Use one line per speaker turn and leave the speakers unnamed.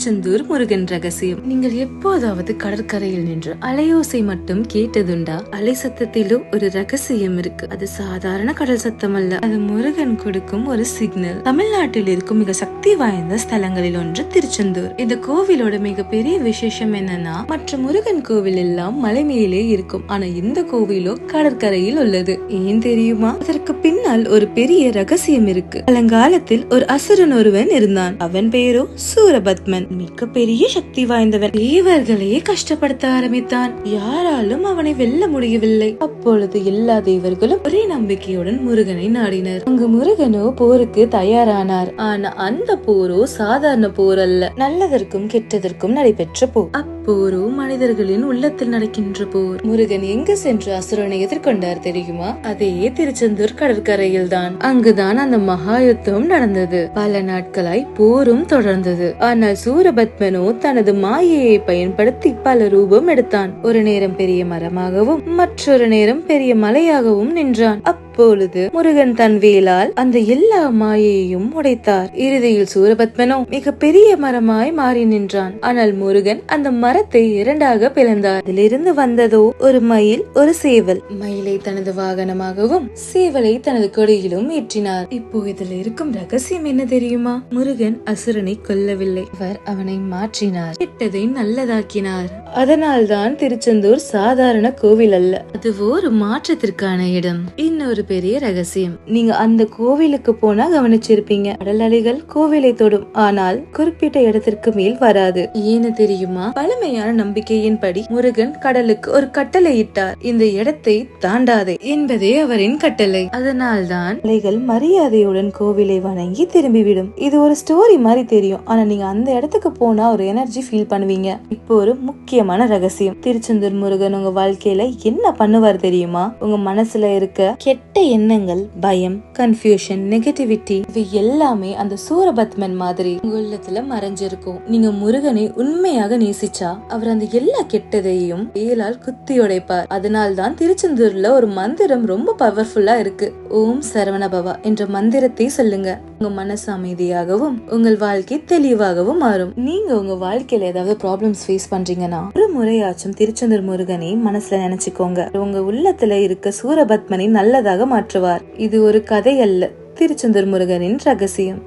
திருச்செந்தூர் முருகன் ரகசியம். நீங்கள் எப்போதாவது கடற்கரையில் நின்று அலையோசை மட்டும் கேட்டதுண்டா? அலை சத்தத்திலோ ஒரு ரகசியம் இருக்கு. அது சாதாரண கடல் சத்தம் அல்ல, அது முருகன் கொடுக்கும் ஒரு சிக்னல். தமிழ்நாட்டில் இருக்கும் மிக சக்தி வாய்ந்த ஸ்தலங்களில் ஒன்று திருச்செந்தூர். இந்த கோவிலோட மிகப்பெரிய விசேஷம் என்னன்னா, மற்ற முருகன் கோவில் எல்லாம் மலை மேலே இருக்கும், ஆனா இந்த கோவிலோ கடற்கரையில் உள்ளது. ஏன் தெரியுமா? அதற்கு பின்னால் ஒரு பெரிய ரகசியம் இருக்கு. பழங்காலத்தில் ஒரு அசுரன் ஒருவன் இருந்தான். அவன் பேரோ சூரபத்மன். மிக பெரிய சக்தி வாய்ந்தவன். தேவர்களையே கஷ்டப்படுத்த ஆரம்பித்தான். யாராலும் அவனை வெல்ல முடியவில்லை. அப்பொழுது எல்லா தேவர்களும் ஒரே நம்பிக்கையுடன் முருகனை நாடினர். அங்கு முருகனோ போருக்கு தயாரானார். ஆனா அந்த போரோ சாதாரண போர் அல்ல, நல்லதற்கும் கெட்டதற்கும் நடைபெற்ற போர். அப்போரோ மனிதர்களின் உள்ளத்தில் நடக்கின்ற போர். முருகன் எங்கு சென்று அசுரனை எதிர்கொண்டார் தெரியுமா? அதே திருச்செந்தூர் கடற்கரையில் தான். அங்குதான் அந்த மகா யுத்தம் நடந்தது. பல நாட்களாய் போரும் தொடர்ந்தது. ஆனால் சூரபத்மனோ தனது மாயையை பயன்படுத்தி பல ரூபம் எடுத்தான். ஒரு நேரம் பெரிய மரமாகவும் மற்றொரு நேரம் பெரிய மலையாகவும் நின்றான். அப்பொழுது முருகன் தன் வேலால் அந்த எல்லா மாயையையும் உடைத்தார். இறுதியில் சூரபத்மனோ மிக பெரிய மரமாய் மாறி நின்றான். ஆனால் முருகன் அந்த மரத்தை இரண்டாக பிளந்தார். அதிலிருந்து வந்ததோ ஒரு மயில், ஒரு சேவல். மயிலை தனது வாகனமாகவும் சேவலை தனது கொடியிலும் ஏற்றினார். இப்போ இதில் இருக்கும் ரகசியம் என்ன தெரியுமா? முருகன் அசுரனை கொல்லவில்லை, அவர் அவனை மாற்றினார், கெட்டதை நல்லதாக்கினார். அதனால்தான் திருச்செந்தூர் சாதாரண கோவில் அல்ல, அது ஒரு மாற்றத்திற்கான இடம். இன்னொரு பெரிய ரகசியம், நீங்க அந்த கோவிலுக்கு போனா கவனிச்சிருப்பீங்க, கடல் அலைகள் கோவிலை தொடும், ஆனால் குறிப்பிட்ட இடத்திற்கு மேல் வராது. ஏன்னு தெரியுமா? பழமையான நம்பிக்கையின்படி முருகன் கடலுக்கு ஒரு கட்டளை இட்டார், இந்த இடத்தை தாண்டாதே என்பதே அவரின் கட்டளை. அதனால்தான் அலைகள் மரியாதையுடன் கோவிலை வணங்கி திரும்பிவிடும். இது ஒரு ஸ்டோரி மாதிரி தெரியும், ஆனா நீங்க அந்த இடத்துக்கு போனா ஒரு எனர்ஜி ஃபீல் பண்ணுவீங்க. இப்போ ஒரு முக்கியமான ரகசியம், திருச்செந்தூர் முருகன் உங்க வாழ்க்கையில என்ன பண்ணுவார் தெரியுமா? உங்க மனசுல இருக்க கெட்ட எண்ணங்கள், பயம், கன்ஃபியூஷன், நெகட்டிவிட்டி, இவை எல்லாமே அந்த சூரபத்மன் மாதிரி உங்க உள்ளத்துல மறைஞ்சிருக்கும். நீங்க முருகனை உண்மையாக நேசிச்சா அவர் அந்த எல்லா கெட்டதையும் வேலால் குத்தி உடைப்பார். அதனால்தான் திருச்செந்தூர்ல ஒரு மந்திரம் ரொம்ப பவர்ஃபுல்லா இருக்கு. ஓம் சரவணபவா என்ற மந்திரத்தை சொல்லுங்க. உங்க மனசு அமைதியாகவும் உங்கள் வாழ்க்கை தெளிவாகவும் மாறும். நீங்க உங்க வாழ்க்கையில ஏதாவது ப்ராப்ளம்ஸ் ஃபேஸ் பண்றீங்கன்னா ஒரு முறையாச்சும் திருச்செந்தூர் முருகனை மனசுல நினைச்சுக்கோங்க. உங்க உள்ளத்துல இருக்க சூரபத்மனை நல்லதாக மாற்றுவார். இது ஒரு கதை அல்ல, திருச்செந்தூர் முருகனின் ரகசியம்.